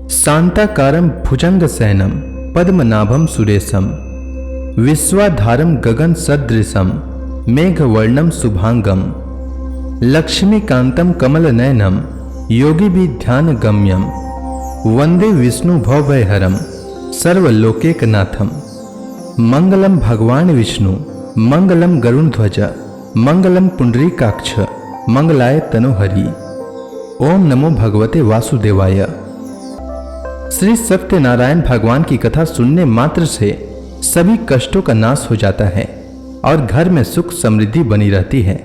शांताकारं भुजंगशयनं पद्मनाभं सुरेशं विश्वाधारं गगन सदृशं मेघवर्णं शुभांगं लक्ष्मीकांतं कमलनयनं योगिभिर्ध्यानगम्यं वंदे विष्णु भवभयहरं सर्वलोकैकनाथं। मंगलम भगवान विष्णु मंगलम गरुड़ध्वज मंगलम पुंडरीकाक्ष मंगलाय तनोहरि। ओम नमो भगवते वासुदेवाय। श्री सत्यनारायण भगवान की कथा सुनने मात्र से सभी कष्टों का नाश हो जाता है और घर में सुख समृद्धि बनी रहती है।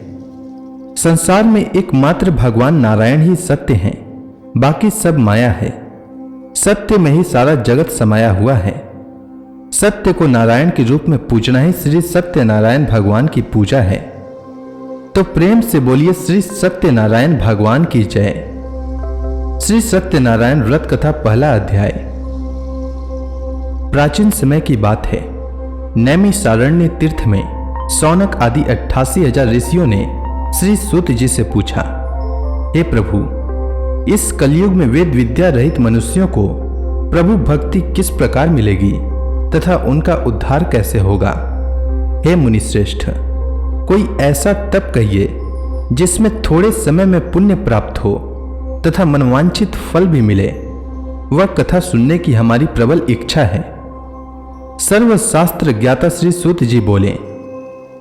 संसार में एकमात्र भगवान नारायण ही सत्य हैं, बाकी सब माया है। सत्य में ही सारा जगत समाया हुआ है। सत्य को नारायण के रूप में पूजना ही श्री सत्यनारायण भगवान की पूजा है। तो प्रेम से बोलिए श्री सत्यनारायण भगवान की जय। श्री सत्यनारायण व्रत कथा पहला अध्याय। प्राचीन समय की बात है। नैमिषारण्य तीर्थ में शौनक आदि 88,000 ऋषियों ने श्री सूत जी से पूछा, हे प्रभु, इस कलयुग में वेद विद्या रहित मनुष्यों को प्रभु भक्ति किस प्रकार मिलेगी तथा उनका उद्धार कैसे होगा। हे मुनिश्रेष्ठ, कोई ऐसा तप कहिए जिसमें थोड़े समय में पुण्य प्राप्त हो तथा मनवांछित फल भी मिले। वह कथा सुनने की हमारी प्रबल इच्छा है। सर्वशास्त्र ज्ञाता श्री सूत जी बोले,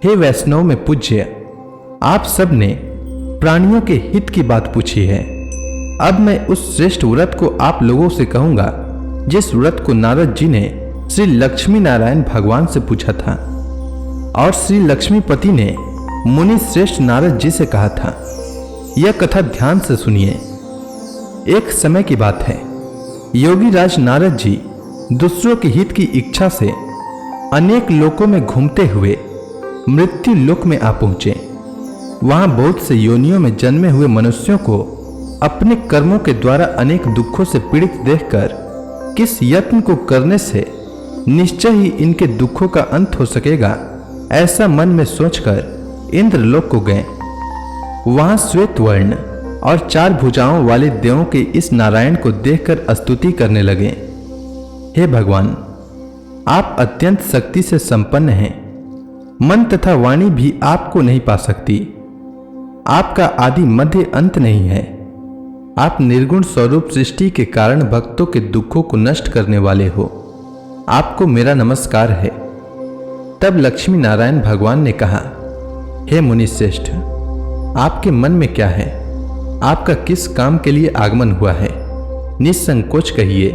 हे वैष्णव में पूज्य, आप सब ने प्राणियों के हित की बात पूछी है। अब मैं उस श्रेष्ठ व्रत को आप लोगों से कहूंगा जिस व्रत को नारद जी ने श्री लक्ष्मी नारायण भगवान से पूछा था और श्री लक्ष्मीपति ने मुनि श्रेष्ठ नारद जी से कहा था। यह कथा ध्यान से सुनिए। एक समय की बात है। योगी राज नारद जी दूसरों के हित की इच्छा से अनेक लोकों में घूमते हुए मृत्यु लोक में आ पहुंचे। वहां बहुत से योनियों में जन्मे हुए मनुष्यों को अपने कर्मों के द्वारा अनेक दुखों से पीड़ित देखकर किस यत्न को करने से निश्चय ही इनके दुखों का अंत हो सकेगा, ऐसा मन में सोचकर इंद्रलोक को गए। वहां श्वेत वर्ण और 4 भुजाओं वाले देवों के इस नारायण को देखकर स्तुति करने लगे। हे भगवान, आप अत्यंत शक्ति से संपन्न हैं। मन तथा वाणी भी आपको नहीं पा सकती। आपका आदि मध्य अंत नहीं है। आप निर्गुण स्वरूप सृष्टि के कारण भक्तों के दुखों को नष्ट करने वाले हो। आपको मेरा नमस्कार है। तब लक्ष्मी नारायण भगवान ने कहा, हे मुनिश्रेष्ठ, आपके मन में क्या है? आपका किस काम के लिए आगमन हुआ है? निसंकोच कहिए।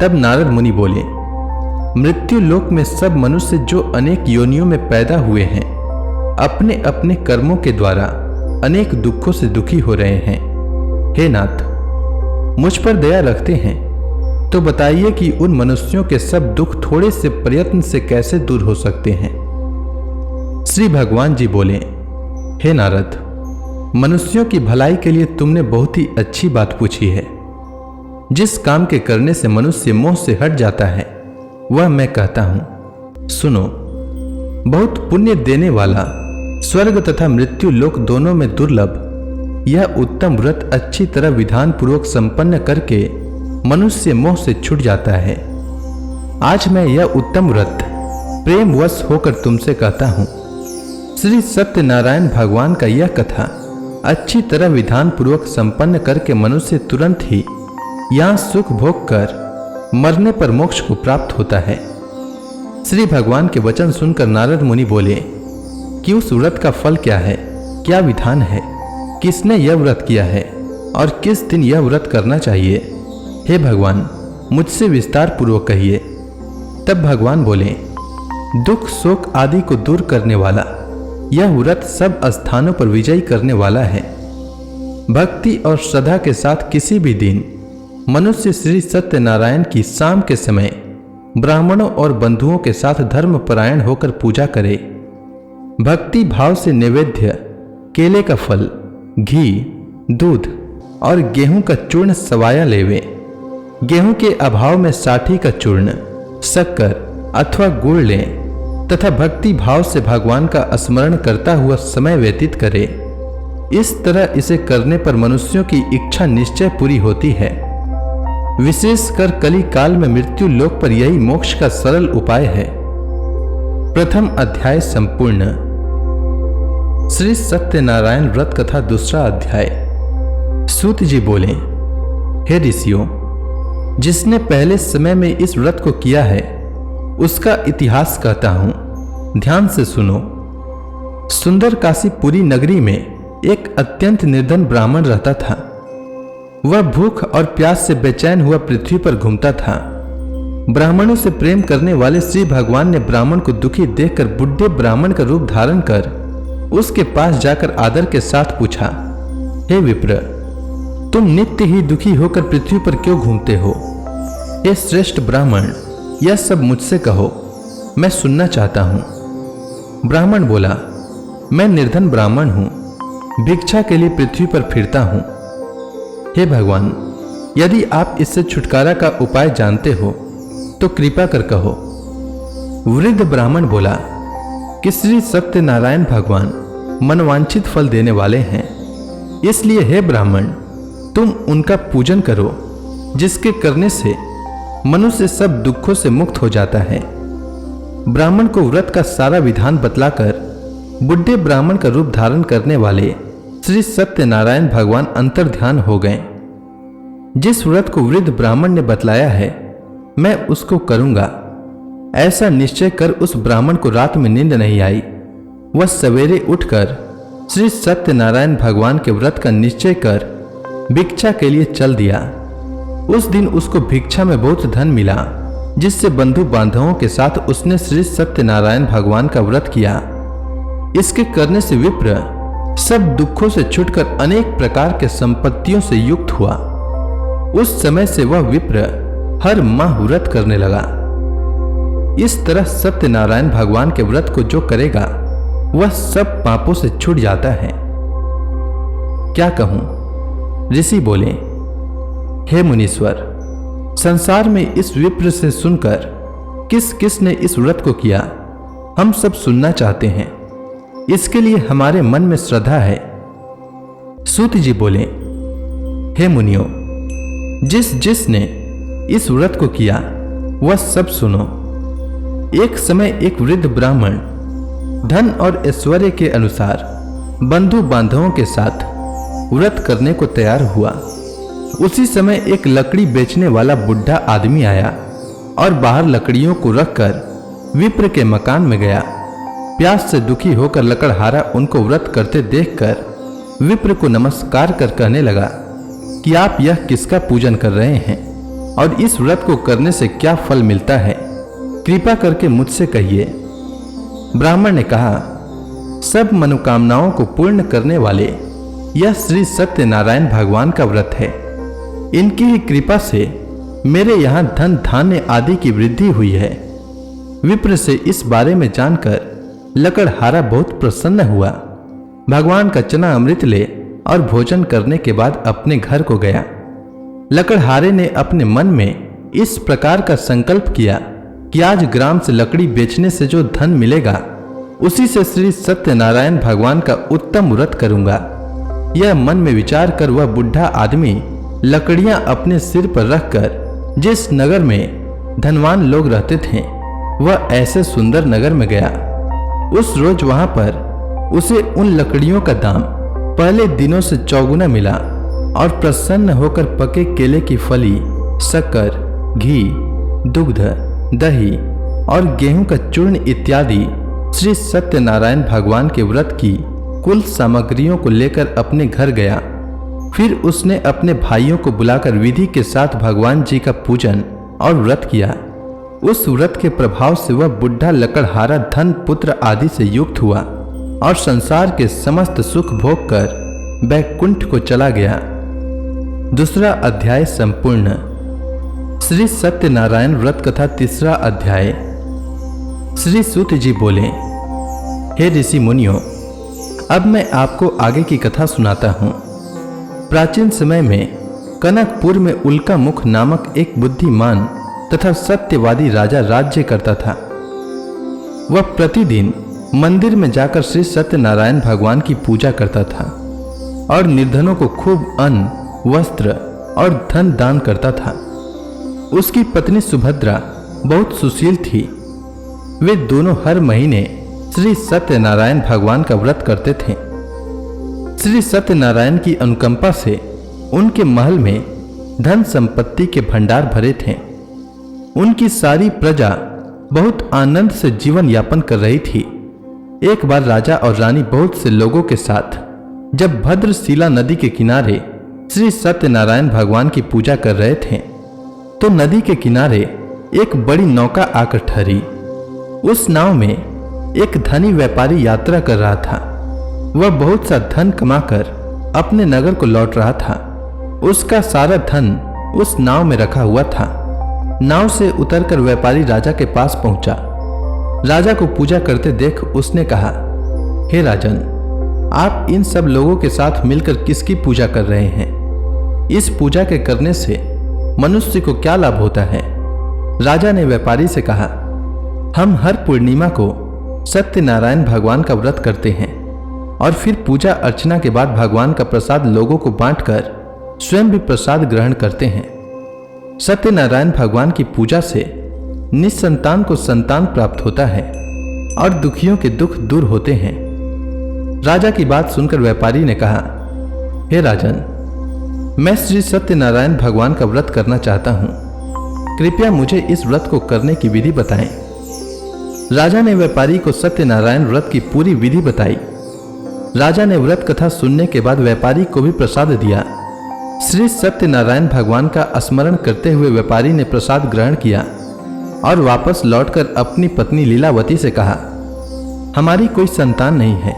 तब नारद मुनि बोले, मृत्यु लोक में सब मनुष्य जो अनेक योनियों में पैदा हुए हैं, अपने अपने कर्मों के द्वारा अनेक दुखों से दुखी हो रहे हैं। हे नाथ, मुझ पर दया रखते हैं तो बताइए कि उन मनुष्यों के सब दुख थोड़े से प्रयत्न से कैसे दूर हो सकते हैं। श्री भगवान जी बोले, हे नारद, मनुष्यों की भलाई के लिए तुमने बहुत ही अच्छी बात पूछी है। जिस काम के करने से मनुष्य मोह से हट जाता है वह मैं कहता हूं, सुनो। बहुत पुण्य देने वाला, स्वर्ग तथा मृत्यु लोक दोनों में दुर्लभ यह उत्तम व्रत अच्छी तरह विधान पूर्वक संपन्न करके मनुष्य मोह से छूट जाता है। आज मैं यह उत्तम व्रत प्रेमवश होकर तुमसे कहता हूं। श्री सत्यनारायण भगवान का यह कथा अच्छी तरह विधान पूर्वक संपन्न करके मनुष्य तुरंत ही यहां सुख भोग कर मरने पर मोक्ष को प्राप्त होता है। श्री भगवान के वचन सुनकर नारद मुनि बोले कि उस व्रत का फल क्या है, क्या विधान है, किसने यह व्रत किया है और किस दिन यह व्रत करना चाहिए। हे भगवान, मुझसे विस्तार पूर्वक कहिए। तब भगवान बोले, दुख शोक आदि को दूर करने वाला यह व्रत सब स्थानों पर विजयी करने वाला है। भक्ति और श्रद्धा के साथ किसी भी दिन मनुष्य श्री सत्यनारायण की शाम के समय ब्राह्मणों और बंधुओं के साथ धर्मपरायण होकर पूजा करे। भक्ति भाव से नैवेद्य केले का फल, घी, दूध और गेहूं का चूर्ण सवाया लेवे। गेहूं के अभाव में साठी का चूर्ण, शक्कर अथवा गुड़ लें तथा भक्ति भाव से भगवान का स्मरण करता हुआ समय व्यतीत करे। इस तरह इसे करने पर मनुष्यों की इच्छा निश्चय पूरी होती है। विशेषकर कली काल में मृत्यु लोक पर यही मोक्ष का सरल उपाय है। प्रथम अध्याय संपूर्ण। श्री सत्यनारायण व्रत कथा दूसरा अध्याय। सूत जी बोले, हे ऋषियों, जिसने पहले समय में इस व्रत को किया है उसका इतिहास कहता हूं, ध्यान से सुनो। सुंदर काशीपुरी नगरी में एक अत्यंत निर्धन ब्राह्मण रहता था। वह भूख और प्यास से बेचैन हुआ पृथ्वी पर घूमता था। ब्राह्मणों से प्रेम करने वाले श्री भगवान ने ब्राह्मण को दुखी देखकर बुढ़े ब्राह्मण का रूप धारण कर उसके पास जाकर आदर के साथ पूछा, हे विप्र, तुम नित्य ही दुखी होकर पृथ्वी पर क्यों घूमते हो? हे श्रेष्ठ ब्राह्मण, यह सब मुझसे कहो, मैं सुनना चाहता हूं। ब्राह्मण बोला, मैं निर्धन ब्राह्मण हूं, भिक्षा के लिए पृथ्वी पर फिरता हूं। हे भगवान, यदि आप इससे छुटकारा का उपाय जानते हो तो कृपा कर कहो। वृद्ध ब्राह्मण बोला कि श्री सत्यनारायण भगवान मनवांछित फल देने वाले हैं, इसलिए हे ब्राह्मण, तुम उनका पूजन करो, जिसके करने से मनुष्य सब दुखों से मुक्त हो जाता है। ब्राह्मण को व्रत का सारा विधान बतलाकर बुढ़े ब्राह्मण का रूप धारण करने वाले श्री सत्यनारायण भगवान अंतर्ध्यान हो गए। जिस व्रत को वृद्ध ब्राह्मण ने बतलाया है मैं उसको करूंगा, ऐसा निश्चय कर उस ब्राह्मण को रात में नींद नहीं आई। वह सवेरे उठकर श्री सत्यनारायण भगवान के व्रत का निश्चय कर भिक्षा के लिए चल दिया। उस दिन उसको भिक्षा में बहुत धन मिला, जिससे बंधु बांधवों के साथ उसने श्री सत्यनारायण भगवान का व्रत किया। इसके करने से विप्र सब दुखों से छुटकर अनेक प्रकार के संपत्तियों से युक्त हुआ। उस समय से वह विप्र हर माह व्रत करने लगा। इस तरह सत्यनारायण भगवान के व्रत को जो करेगा वह सब पापों से छूट जाता है। क्या कहूं? ऋषि बोले, हे मुनीश्वर, संसार में इस विप्र से सुनकर किस किस ने इस व्रत को किया हम सब सुनना चाहते हैं। इसके लिए हमारे मन में श्रद्धा है। सूत जी बोले, हे मुनियों, जिस जिसने इस व्रत को किया वह सब सुनो। एक समय एक वृद्ध ब्राह्मण धन और ऐश्वर्य के अनुसार बंधु बांधवों के साथ व्रत करने को तैयार हुआ। उसी समय एक लकड़ी बेचने वाला बुढ़ा आदमी आया और बाहर लकड़ियों को रखकर विप्र के मकान में गया। प्यास से दुखी होकर लकड़हारा उनको व्रत करते देखकर विप्र को नमस्कार कर कहने लगा कि आप यह किसका पूजन कर रहे हैं और इस व्रत को करने से क्या फल मिलता है, कृपा करके मुझसे कहिए। ब्राह्मण ने कहा, सब मनोकामनाओं को पूर्ण करने वाले यह श्री सत्यनारायण भगवान का व्रत है। इनकी ही कृपा से मेरे यहाँ धन धान्य आदि की वृद्धि हुई है। विप्र से इस बारे में जानकर लकड़हारा बहुत प्रसन्न हुआ। भगवान का चना अमृत ले और भोजन करने के बाद अपने घर को गया। लकड़हारे ने अपने मन में इस प्रकार का संकल्प किया कि आज ग्राम से लकड़ी बेचने से जो धन मिलेगा उसी से श्री सत्यनारायण भगवान का उत्तम व्रत करूंगा। यह मन में विचार कर वह बुढ़ा आदमी लकड़ियां अपने सिर पर रखकर जिस नगर में धनवान लोग रहते थे वह ऐसे सुंदर नगर में गया। उस रोज वहां पर उसे उन लकड़ियों का दाम पहले दिनों से चौगुना मिला और प्रसन्न होकर पके केले की फली, शक्कर, घी, दुग्ध, दही और गेहूं का चूर्ण इत्यादि श्री सत्यनारायण भगवान के व्रत की कुल सामग्रियों को लेकर अपने घर गया। फिर उसने अपने भाइयों को बुलाकर विधि के साथ भगवान जी का पूजन और व्रत किया। उस व्रत के प्रभाव से वह बुढ़ा लकड़हारा धन पुत्र आदि से युक्त हुआ और संसार के समस्त सुख भोग कर बैकुंठ को चला गया। दूसरा अध्याय संपूर्ण। श्री सत्यनारायण व्रत कथा तीसरा अध्याय। श्री सूत जी बोले, हे ऋषि मुनियों, अब मैं आपको आगे की कथा सुनाता हूँ। प्राचीन समय में कनकपुर में उल्का मुख नामक एक बुद्धिमान तथा सत्यवादी राजा राज्य करता था। वह प्रतिदिन मंदिर में जाकर श्री सत्यनारायण भगवान की पूजा करता था और निर्धनों को खूब अन्न, वस्त्र और धन दान करता था। उसकी पत्नी सुभद्रा बहुत सुशील थी। वे दोनों हर महीने श्री सत्यनारायण भगवान का व्रत करते थे। श्री सत्यनारायण की अनुकंपा से उनके महल में धन संपत्ति के भंडार भरे थे। उनकी सारी प्रजा बहुत आनंद से जीवन यापन कर रही थी। एक बार राजा और रानी बहुत से लोगों के साथ जब भद्रशिला नदी के किनारे श्री सत्यनारायण भगवान की पूजा कर रहे थे तो नदी के किनारे एक बड़ी नौका आकर ठहरी। उस नाव में एक धनी व्यापारी यात्रा कर रहा था। वह बहुत सा धन कमाकर अपने नगर को लौट रहा था। उसका सारा धन उस नाव में रखा हुआ था। नाव से उतरकर व्यापारी राजा के पास पहुंचा। राजा को पूजा करते देख उसने कहा, हे राजन, आप इन सब लोगों के साथ मिलकर किसकी पूजा कर रहे हैं? इस पूजा के करने से मनुष्य को क्या लाभ होता है? राजा ने व्यापारी से कहा, हम हर पूर्णिमा को सत्यनारायण भगवान का व्रत करते हैं और फिर पूजा अर्चना के बाद भगवान का प्रसाद लोगों को बांटकर स्वयं भी प्रसाद ग्रहण करते हैं। सत्यनारायण भगवान की पूजा से निसंतान को संतान प्राप्त होता है और दुखियों के दुख दूर होते हैं। राजा की बात सुनकर व्यापारी ने कहा, हे राजन, मैं श्री सत्यनारायण भगवान का व्रत करना चाहता हूं। कृपया मुझे इस व्रत को करने की विधि बताएं। राजा ने व्यापारी को सत्यनारायण व्रत की पूरी विधि बताई। राजा ने व्रत कथा सुनने के बाद व्यापारी को भी प्रसाद दिया। श्री सत्यनारायण भगवान का स्मरण करते हुए व्यापारी ने प्रसाद ग्रहण किया और वापस लौटकर अपनी पत्नी लीलावती से कहा, हमारी कोई संतान नहीं है।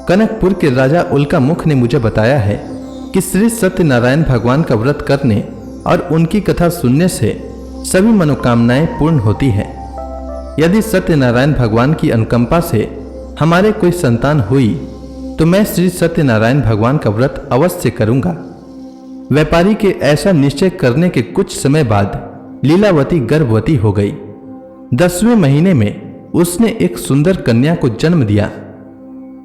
कनकपुर के राजा उल्कामुख ने मुझे बताया है कि श्री सत्यनारायण भगवान का व्रत करने और उनकी कथा सुनने से सभी मनोकामनाएं पूर्ण होती है। यदि सत्यनारायण भगवान की अनुकंपा से हमारे कोई संतान हुई तो मैं श्री सत्यनारायण भगवान का व्रत अवश्य करूंगा। व्यापारी के ऐसा निश्चय करने के कुछ समय बाद लीलावती गर्भवती हो गई। 10वें महीने में उसने एक सुंदर कन्या को जन्म दिया।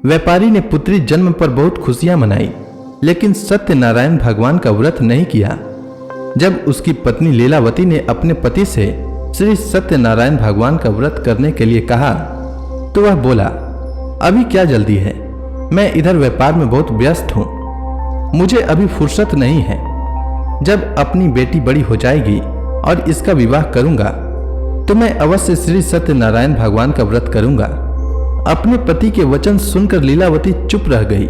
व्यापारी ने पुत्री जन्म पर बहुत खुशियां मनाई, लेकिन सत्यनारायण भगवान का व्रत नहीं किया। जब उसकी पत्नी लीलावती ने अपने पति से श्री सत्यनारायण भगवान का व्रत करने के लिए कहा तो वह बोला, अभी क्या जल्दी है, मैं इधर व्यापार में बहुत व्यस्त हूं, मुझे अभी फुर्सत नहीं है। जब अपनी बेटी बड़ी हो जाएगी और इसका विवाह करूंगा तो मैं अवश्य श्री सत्यनारायण भगवान का व्रत करूंगा। अपने पति के वचन सुनकर लीलावती चुप रह गई।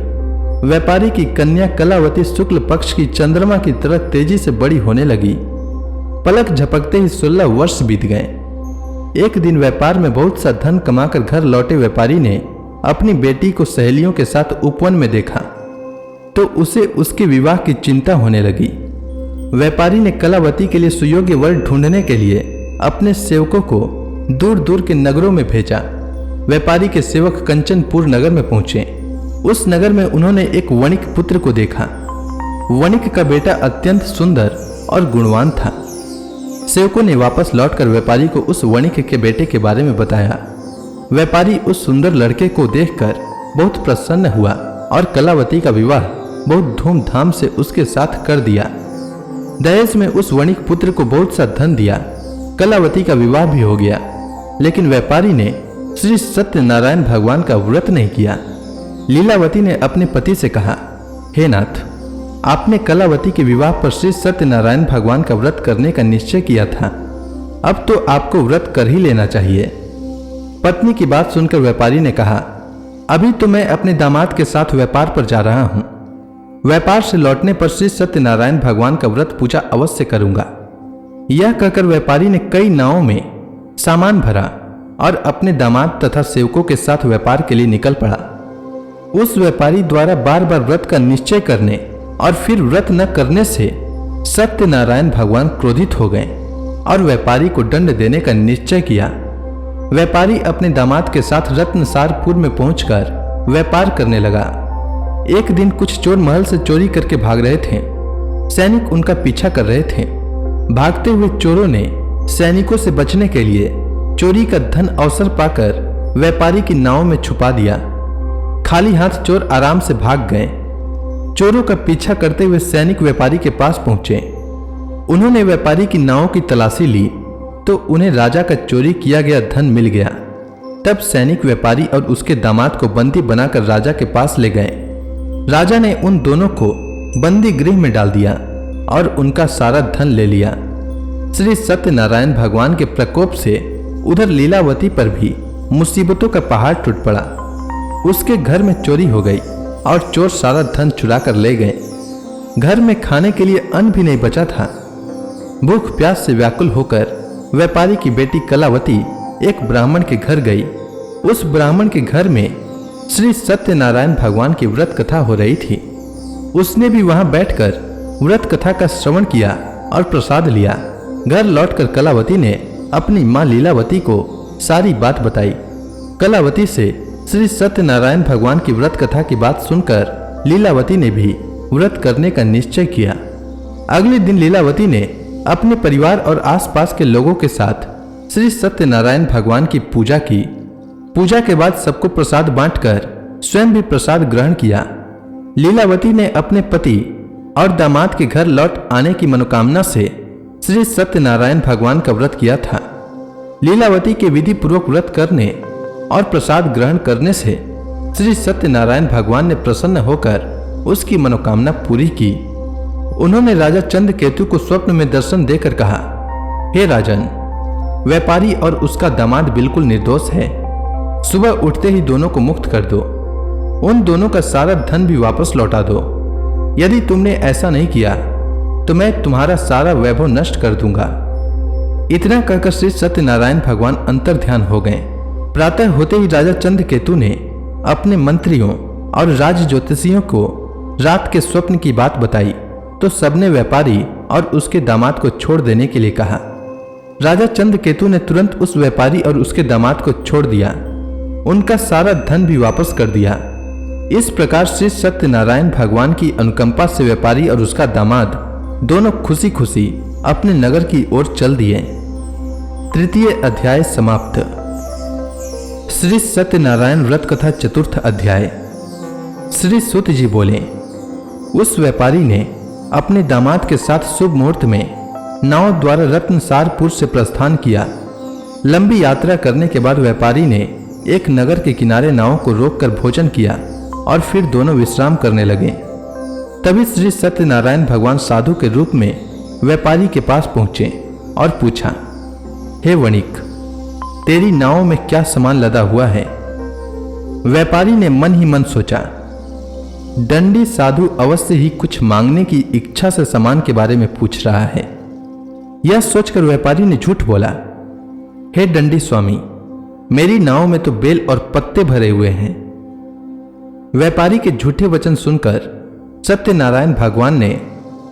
व्यापारी की कन्या कलावती शुक्ल पक्ष की चंद्रमा की तरह तेजी से बड़ी होने लगी। पलक झपकते ही 16 वर्ष बीत गए। एक दिन व्यापार में बहुत सा धन कमाकर घर लौटे व्यापारी ने अपनी बेटी को सहेलियों के साथ उपवन में देखा तो उसे उसके विवाह की चिंता होने लगी। व्यापारी ने कलावती के लिए सुयोग्य वर ढूंढने के लिए अपने सेवकों को दूर दूर के नगरों में भेजा। व्यापारी के सेवक कंचनपुर नगर में पहुंचे। उस नगर में उन्होंने एक वणिक पुत्र को देखा। वणिक का बेटा अत्यंत सुंदर और गुणवान था। सेवकों ने वापस लौटकर व्यापारी को उस वणिक के बेटे के बारे में बताया। व्यापारी उस सुंदर लड़के को देखकर बहुत प्रसन्न हुआ और कलावती का विवाह बहुत धूमधाम से उसके साथ कर दिया। दहेज में उस वणिक पुत्र को बहुत सा धन दिया। कलावती का विवाह भी हो गया, लेकिन व्यापारी ने श्री सत्यनारायण भगवान का व्रत नहीं किया। लीलावती ने अपने पति से कहा, हे नाथ, आपने कलावती के विवाह पर श्री सत्यनारायण भगवान का व्रत करने का निश्चय किया था, अब तो आपको व्रत कर ही लेना चाहिए। पत्नी की बात सुनकर व्यापारी ने कहा, अभी तो मैं अपने दामाद के साथ व्यापार पर जा रहा हूं। व्यापार से लौटने पर श्री सत्यनारायण भगवान का व्रत पूजा अवश्य करूंगा। यह कहकर व्यापारी ने कई नावों में सामान भरा और अपने दामाद तथा सेवकों के साथ व्यापार के लिए निकल पड़ा। उस व्यापारी द्वारा बार बार व्रत का निश्चय करने और फिर व्रत न करने से सत्यनारायण भगवान क्रोधित हो गए और व्यापारी को दंड देने का निश्चय किया। व्यापारी अपने दामाद के साथ रत्नसारपुर में पहुंचकर व्यापार करने लगा। एक दिन कुछ चोर महल से चोरी करके भाग रहे थे। सैनिक उनका पीछा कर रहे थे। भागते हुए चोरों ने सैनिकों से बचने के लिए चोरी का धन अवसर पाकर व्यापारी की नाव में छुपा दिया। खाली हाथ चोर आराम से भाग गए। चोरों का पीछा करते हुए सैनिक व्यापारी के पास पहुंचे। उन्होंने व्यापारी की नावों की तलाशी ली तो उन्हें राजा का चोरी किया गया धन मिल गया। तब सैनिक व्यापारी और उसके दामाद को बंदी बनाकर राजा के पास ले गए। राजा ने उन दोनों को बंदी गृह में डाल दिया और उनका सारा धन ले लिया। श्री सत्यनारायण भगवान के प्रकोप से उधर लीलावती पर भी मुसीबतों का पहाड़ टूट पड़ा। उसके घर में चोरी हो गई और चोर सारा धन चुरा कर ले गए। घर में खाने के लिए अन्न भी नहीं बचा था। भूख प्यास से व्याकुल होकर व्यापारी की बेटी कलावती एक ब्राह्मण के घर गई। उस ब्राह्मण के घर में श्री सत्यनारायण भगवान की व्रत कथा हो रही थी। उसने भी वहां बैठकर व्रत कथा का श्रवण किया और प्रसाद लिया। घर लौटकर कलावती ने अपनी मां लीलावती को सारी बात बताई। कलावती से श्री सत्यनारायण भगवान की व्रत कथा की बात सुनकर लीलावती ने भी व्रत करने का निश्चय किया। अगले दिन लीलावती ने अपने परिवार और आसपास के लोगों के साथ श्री सत्यनारायण भगवान की पूजा की। पूजा के बाद सबको प्रसाद बांटकर स्वयं भी प्रसाद ग्रहण किया। लीलावती ने अपने पति और दामाद के घर लौट आने की मनोकामना से श्री सत्यनारायण भगवान का व्रत किया था। लीलावती के विधि पूर्वक व्रत करने और प्रसाद ग्रहण करने से श्री सत्यनारायण भगवान ने प्रसन्न होकर उसकी मनोकामना पूरी की। उन्होंने राजा चंद्रकेतु को स्वप्न में दर्शन देकर कहा, हे राजन, व्यापारी और उसका दामाद बिल्कुल निर्दोष है। सुबह उठते ही दोनों को मुक्त कर दो। उन दोनों का सारा धन भी वापस लौटा दो। यदि तुमने ऐसा नहीं किया तो मैं तुम्हारा सारा वैभव नष्ट कर दूंगा। इतना कहकर श्री सत्यनारायण भगवान अंतर ध्यान हो गए। प्रातः होते ही राजा चंद्रकेतु ने अपने मंत्रियों और राज ज्योतिषियों को रात के स्वप्न की बात बताई तो सबने व्यापारी और उसके दामाद को छोड़ देने के लिए कहा। राजा चंद्रकेतु ने तुरंत उस व्यापारी और उसके दामाद को छोड़ दिया। उनका सारा धन भी वापस कर दिया। इस प्रकार श्री सत्यनारायण भगवान की अनुकंपा से व्यापारी और उसका दामाद दोनों खुशी खुशी अपने नगर की ओर चल दिए। तृतीय अध्याय समाप्त। श्री सत्यनारायण व्रत कथा चतुर्थ अध्याय। श्री सूत जी बोले, उस व्यापारी ने अपने दामाद के साथ शुभ मुहूर्त में नाव द्वारा रत्नसारपुर से प्रस्थान किया। लंबी यात्रा करने के बाद व्यापारी ने एक नगर के किनारे नाव को रोककर भोजन किया और फिर दोनों विश्राम करने लगे। तभी श्री सत्यनारायण भगवान साधु के रूप में व्यापारी के पास पहुंचे और पूछा, हे वणिक, तेरी नाव में क्या सामान लदा हुआ है? व्यापारी ने मन ही मन सोचा, दंडी साधु अवश्य ही कुछ मांगने की इच्छा से सामान के बारे में पूछ रहा है। यह सोचकर व्यापारी ने झूठ बोला, हे दंडी स्वामी, मेरी नाव में तो बेल और पत्ते भरे हुए हैं। व्यापारी के झूठे वचन सुनकर सत्यनारायण भगवान ने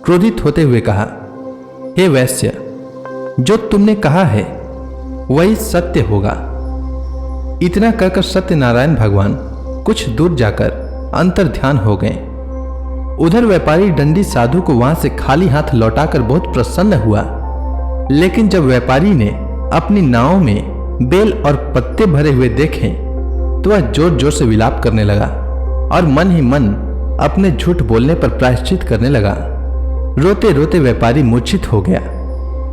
क्रोधित होते हुए कहा, हे वैश्य, जो तुमने कहा है वही सत्य होगा। इतना कहकर सत्यनारायण भगवान कुछ दूर जाकर अंतर ध्यान हो गए। उधर व्यापारी दंडी साधु को वहां से खाली हाथ लौटाकर बहुत प्रसन्न हुआ। लेकिन जब व्यापारी ने अपनी नाव में बेल और पत्ते भरे हुए देखे तो वह जोर जोर से विलाप करने लगा और मन ही मन अपने झूठ बोलने पर प्रायश्चित करने लगा। रोते रोते व्यापारी मूर्छित हो गया।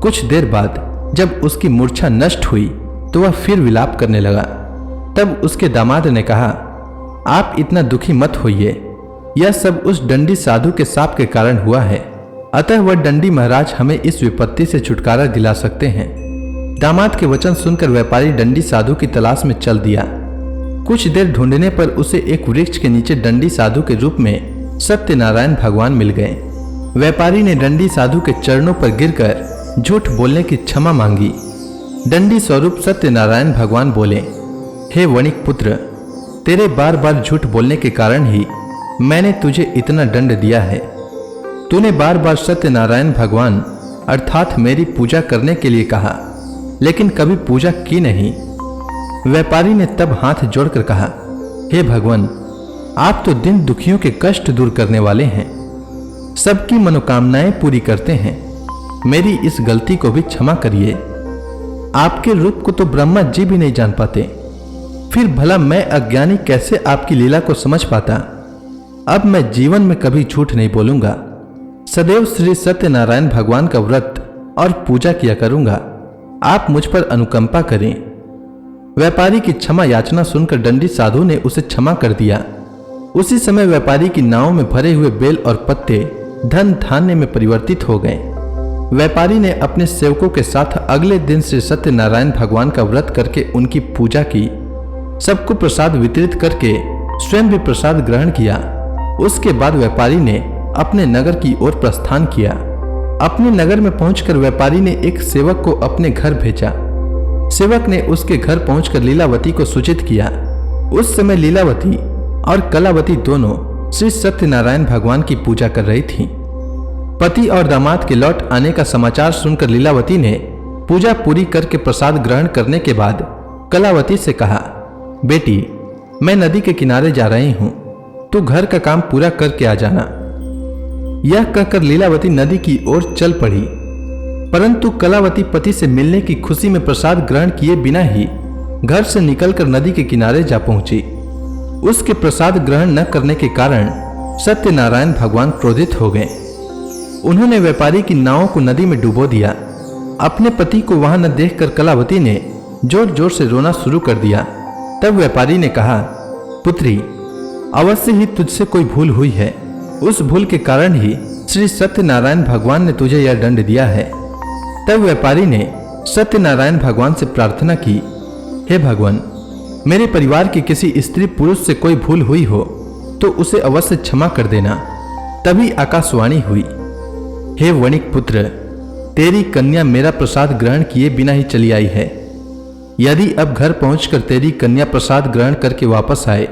कुछ देर बाद जब उसकी मूर्छा नष्ट हुई तो वह फिर विलाप करने लगा। तब उसके दामाद ने कहा, आप इतना दुखी मत होइए, यह सब उस दंडी साधु के शाप के कारण हुआ है। अतः वह दंडी महाराज हमें इस विपत्ति से छुटकारा दिला सकते हैं। दामाद के वचन सुनकर व्यापारी दंडी साधु की तलाश में चल दिया। कुछ देर ढूंढने पर उसे एक वृक्ष के नीचे दंडी साधु के रूप में सत्यनारायण भगवान मिल गए। व्यापारी ने दंडी साधु के चरणों पर गिरकर झूठ बोलने की क्षमा मांगी। दंडी स्वरूप सत्यनारायण भगवान बोले, हे वणिक पुत्र, तेरे बार बार झूठ बोलने के कारण ही मैंने तुझे इतना दंड दिया है। तूने बार बार सत्यनारायण भगवान अर्थात मेरी पूजा करने के लिए कहा, लेकिन कभी पूजा की नहीं। व्यापारी ने तब हाथ जोड़कर कहा, हे भगवान, आप तो दिन दुखियों के कष्ट दूर करने वाले हैं, सबकी मनोकामनाएं पूरी करते हैं। मेरी इस गलती को भी क्षमा करिए। आपके रूप को तो ब्रह्मा जी भी नहीं जान पाते, फिर भला मैं अज्ञानी कैसे आपकी लीला को समझ पाता। अब मैं जीवन में कभी झूठ नहीं बोलूंगा। सदैव श्री सत्यनारायण भगवान का व्रत और पूजा किया करूंगा। आप मुझ पर अनुकंपा करें। व्यापारी की क्षमा याचना सुनकर दंडी साधु ने उसे क्षमा कर दिया। उसी समय व्यापारी की नाव में भरे हुए बेल और पत्ते धन धान्य में परिवर्तित हो गए। व्यापारी ने अपने सेवकों के साथ अगले दिन श्री सत्यनारायण भगवान का व्रत करके उनकी पूजा की। सबको प्रसाद वितरित करके स्वयं भी प्रसाद ग्रहण किया। उसके बाद व्यापारी ने अपने नगर की ओर प्रस्थान किया। अपने नगर में पहुंचकर व्यापारी ने एक सेवक को अपने घर भेजा। सेवक ने उसके घर पहुंचकर लीलावती को सूचित किया। उस समय लीलावती और कलावती दोनों श्री सत्यनारायण भगवान की पूजा कर रही थीं। पति और दामाद के लौट आने का समाचार सुनकर लीलावती ने पूजा पूरी करके प्रसाद ग्रहण करने के बाद कलावती से कहा, बेटी, मैं नदी के किनारे जा रही हूं, तू घर का काम पूरा करके आ जाना। यह कहकर लीलावती नदी की ओर चल पड़ी। परंतु कलावती पति से मिलने की खुशी में प्रसाद ग्रहण किए बिना ही घर से निकलकर नदी के किनारे जा पहुंची। उसके प्रसाद ग्रहण न करने के कारण सत्यनारायण भगवान क्रोधित हो गए। उन्होंने व्यापारी की नाव को नदी में डुबो दिया। अपने पति को वहां न देखकर कलावती ने जोर जोर से रोना शुरू कर दिया। तब व्यापारी ने कहा, पुत्री, अवश्य ही तुझसे कोई भूल हुई है। उस भूल के कारण ही श्री सत्यनारायण भगवान ने तुझे यह दंड दिया है। तब व्यापारी ने सत्यनारायण भगवान से प्रार्थना की, हे भगवान, मेरे परिवार के किसी स्त्री पुरुष से कोई भूल हुई हो तो उसे अवश्य क्षमा कर देना। तभी आकाशवाणी हुई, हे वणिक पुत्र, तेरी कन्या मेरा प्रसाद ग्रहण किए बिना ही चली आई है। यदि अब घर पहुंचकर तेरी कन्या प्रसाद ग्रहण करके वापस आए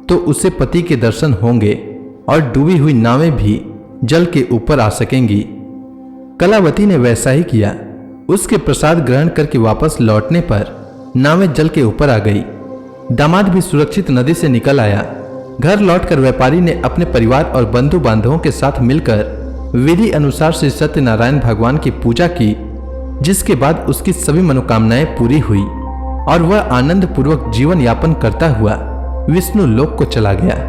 तो उसे पति के दर्शन होंगे और डूबी हुई नावें भी जल के ऊपर आ सकेंगी। कलावती ने वैसा ही किया। उसके प्रसाद ग्रहण करके वापस लौटने पर नावें जल के ऊपर आ गई। दामाद भी सुरक्षित नदी से निकल आया। घर लौटकर व्यापारी ने अपने परिवार और बंधु बांधवों के साथ मिलकर विधि अनुसार श्री सत्यनारायण भगवान की पूजा की, जिसके बाद उसकी सभी मनोकामनाएं पूरी हुई और वह आनंद पूर्वक जीवन यापन करता हुआ विष्णु लोक को चला गया।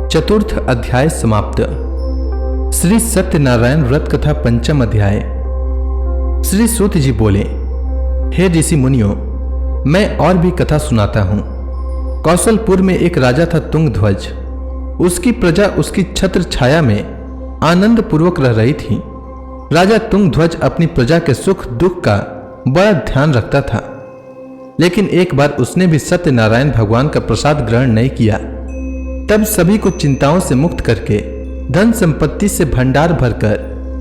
चतुर्थ अध्याय समाप्त। श्री सत्यनारायण व्रत कथा पंचम अध्याय। श्री सूत जी बोले, हे ऋषि मुनियों, मैं और भी कथा सुनाता हूं। कौशलपुर में एक राजा था तुंगध्वज। उसकी प्रजा उसकी छत्र छाया में आनंद पूर्वक रह रही थी। राजा तुंगध्वज अपनी प्रजा के सुख दुख का बड़ा ध्यान रखता था, लेकिन एक बार उसने भी सत्यनारायण भगवान का प्रसाद ग्रहण नहीं किया। तब सभी को चिंताओं से मुक्त करके धन संपत्ति से भंडार भरकर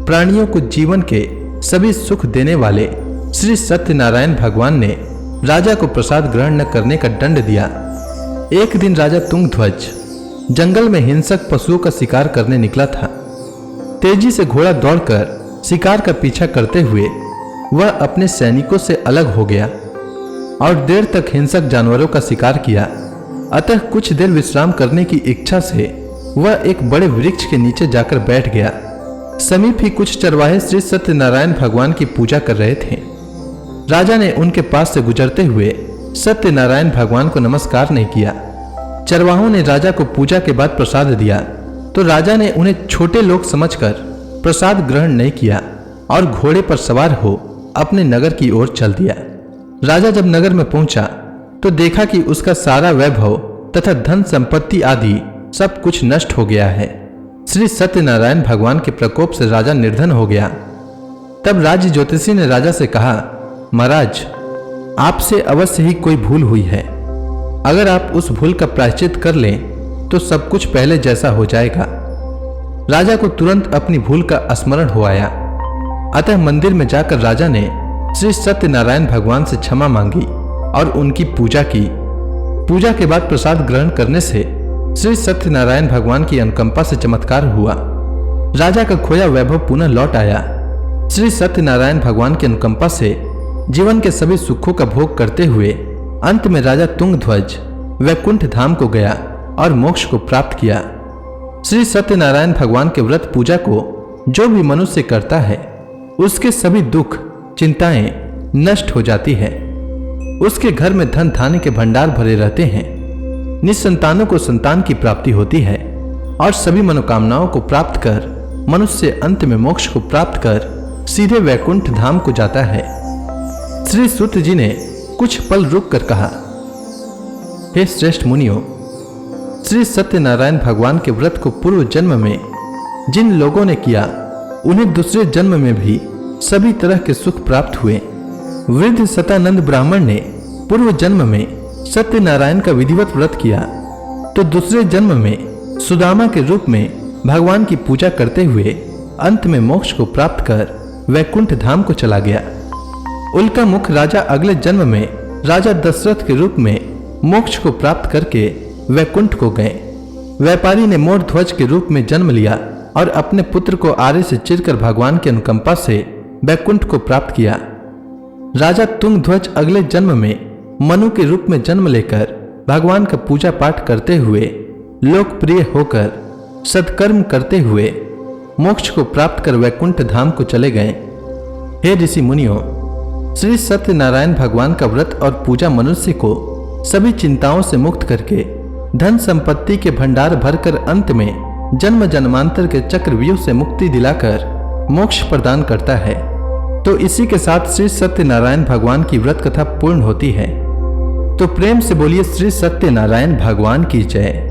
प्राणियों को जीवन के सभी सुख देने वाले श्री सत्यनारायण भगवान ने राजा को प्रसाद ग्रहण न करने का दंड दिया। एक दिन राजा तुंगध्वज जंगल में हिंसक पशुओं का शिकार करने निकला था। तेजी से घोड़ा दौड़कर शिकार का पीछा करते हुए वह अपने सैनिकों से अलग हो गया और देर तक हिंसक जानवरों का शिकार किया। अतः कुछ देर विश्राम करने की इच्छा से वह एक बड़े वृक्ष के नीचे जाकर बैठ गया। समीप ही कुछ चरवाहे श्री सत्यनारायण भगवान की पूजा कर रहे थे। राजा ने उनके पास से गुजरते हुए सत्यनारायण भगवान को नमस्कार नहीं किया। चरवाहों ने राजा को पूजा के बाद प्रसाद दिया तो राजा ने उन्हें छोटे लोग समझकर प्रसाद ग्रहण नहीं किया और घोड़े पर सवार हो अपने नगर की ओर चल दिया। राजा जब नगर में पहुंचा तो देखा कि उसका सारा वैभव तथा धन संपत्ति आदि सब कुछ नष्ट हो गया है। श्री सत्यनारायण भगवान के प्रकोप से राजा निर्धन हो गया। तब राज्य ज्योतिषी ने राजा से कहा, महाराज, आपसे अवश्य ही कोई भूल हुई है। अगर आप उस भूल का प्रायश्चित कर लें तो सब कुछ पहले जैसा हो जाएगा। राजा को तुरंत अपनी भूल का स्मरण हो आया। अतः मंदिर में जाकर राजा ने श्री सत्यनारायण भगवान से क्षमा मांगी और उनकी पूजा की। पूजा के बाद प्रसाद ग्रहण करने से श्री सत्यनारायण भगवान की अनुकंपा से चमत्कार हुआ। राजा का खोया वैभव पुनः लौट आया। श्री सत्यनारायण भगवान की अनुकंपा से जीवन के सभी सुखों का भोग करते हुए अंत में राजा तुंगध्वज वैकुंठ धाम को गया और मोक्ष को प्राप्त किया। श्री सत्यनारायण भगवान के व्रत पूजा को जो भी मनुष्य करता है उसके सभी दुख चिंताएं नष्ट हो जाती है। उसके घर में धन धान्य के भंडार भरे रहते हैं। निसंतानों को संतान की प्राप्ति होती है और सभी मनोकामनाओं को प्राप्त कर मनुष्य अंत में मोक्ष को प्राप्त कर सीधे वैकुंठ धाम को जाता है। श्री सूत जी ने कुछ पल रुक कर कहा, हे श्रेष्ठ मुनियों, श्री सत्यनारायण भगवान के व्रत को पूर्व जन्म में जिन लोगों ने किया उन्हें दूसरे जन्म में भी सभी तरह के सुख प्राप्त हुए। वृद्ध सतानंद ब्राह्मण ने पूर्व जन्म में सत्यनारायण का विधिवत व्रत किया तो दूसरे जन्म में सुदामा के रूप में भगवान की पूजा करते हुए अंत में मोक्ष को प्राप्त कर वैकुंठ धाम को चला गया। उल्का मुख राजा अगले जन्म में राजा दशरथ के रूप में मोक्ष को प्राप्त करके वैकुंठ को गए। व्यापारी ने मोर ध्वज के रूप में जन्म लिया और अपने पुत्र को आरे से चिरकर भगवान की अनुकंपा से वैकुंठ को प्राप्त किया। राजा तुंग ध्वज अगले जन्म में मनु के रूप में जन्म लेकर भगवान का पूजा पाठ करते हुए लोकप्रिय होकर सत्कर्म करते हुए मोक्ष को प्राप्त कर वैकुंठ धाम को चले गए। हे ऋषि मुनियों, श्री सत्यनारायण भगवान का व्रत और पूजा मनुष्य को सभी चिंताओं से मुक्त करके धन संपत्ति के भंडार भरकर अंत में जन्म जन्मांतर के चक्रव्यूह से मुक्ति दिलाकर मोक्ष प्रदान करता है। तो इसी के साथ श्री सत्यनारायण भगवान की व्रत कथा पूर्ण होती है। तो प्रेम से बोलिए श्री सत्यनारायण भगवान की जय।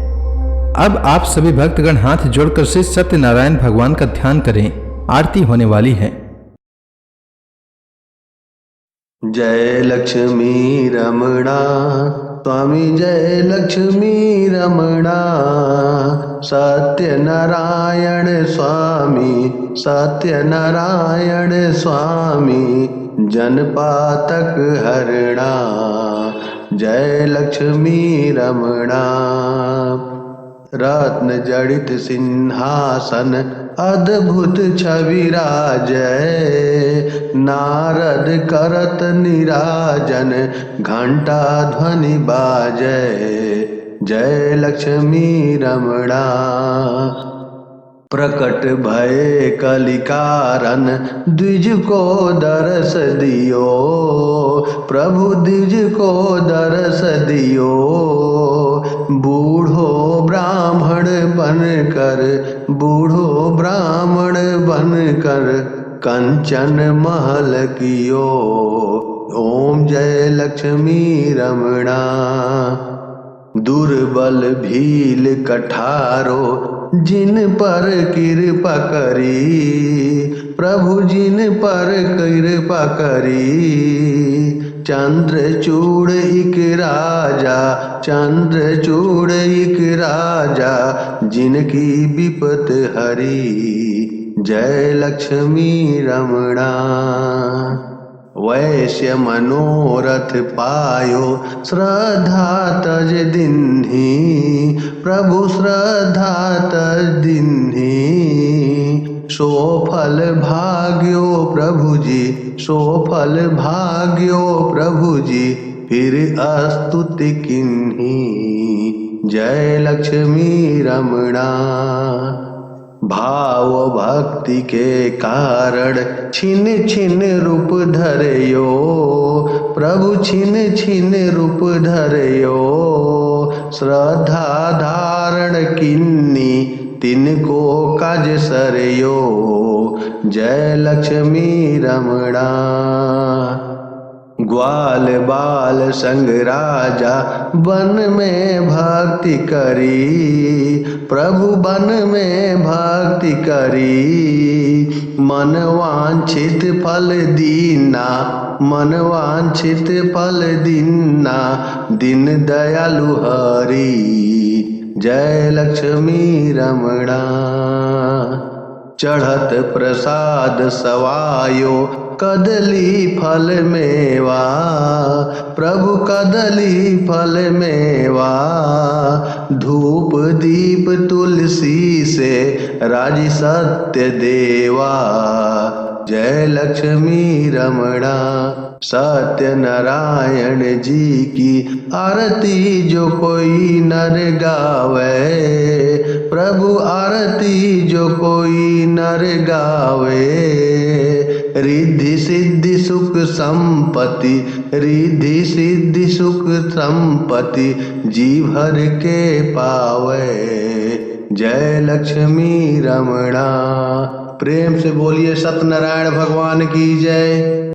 अब आप सभी भक्तगण हाथ जोड़कर श्री सत्यनारायण भगवान का ध्यान करें, आरती होने वाली है। जय लक्ष्मी रमणा स्वामी, जय लक्ष्मी रमणा, सत्यनारायण स्वामी, सत्यनारायण स्वामी, जनपातक हरणा, जय लक्ष्मी रमणा। रत्न जड़ित सिंहासन अद्भुत छवि राजय, नारद करत निराजन घंटा ध्वनि बाजय, जय लक्ष्मी रमणा। प्रकट भय कलिकारन द्विज को दरस दियो, प्रभु द्विज को दरस दियो, बूढ़ो ब्राह्मण बनकर, बूढ़ो ब्राह्मण बनकर कंचन महल कियो, ओम जय लक्ष्मी रमणा। दुर्बल भील कठारो जिन पर कृपा करी, प्रभु जिन पर कृपा करी, चंद्रचूड़ इक राजा, चंद्रचूड़ इक राजा, जिनकी विपत हरी, जय लक्ष्मी रमणा। वैश्य मनोरथ पायो श्रद्धा तज दिन्ही, प्रभु श्रद्धा तज दिन्ही, सो फल भाग्यो प्रभु जी, सो फल भाग्यो प्रभु जी, फिर स्तुति किन्ही, जय लक्ष्मी रमणा। भाव भक्ति के कारण छिन छिन रूप धरयो, प्रभु छिन छिन रूप धरयो, श्रद्धा धारण किन्नी तिनको काज सरयो, जय लक्ष्मी रमणा। ग्वाल बाल संग राजा वन में भक्ति करी, प्रभु वन में भक्ति करी, मन वांछित फल दीना, मन वांछित फल दीना, दिन दयालु हरि, जय लक्ष्मी रमणा। चढ़त प्रसाद सवायो कदली फल मेवा, प्रभु कदली फल मेवा, धूप दीप तुलसी से राजी सत्य देवा, जय लक्ष्मी रमणा। सत्य नारायण जी की आरती जो कोई नर गावे, प्रभु आरती जो कोई नर गावे, रिद्धि सिद्धि सुख संपत्ति, रिद्धि सिद्धि सुख संपत्ति जी भर के पावे, जय लक्ष्मी रमणा। प्रेम से बोलिए सत्यनारायण भगवान की जय।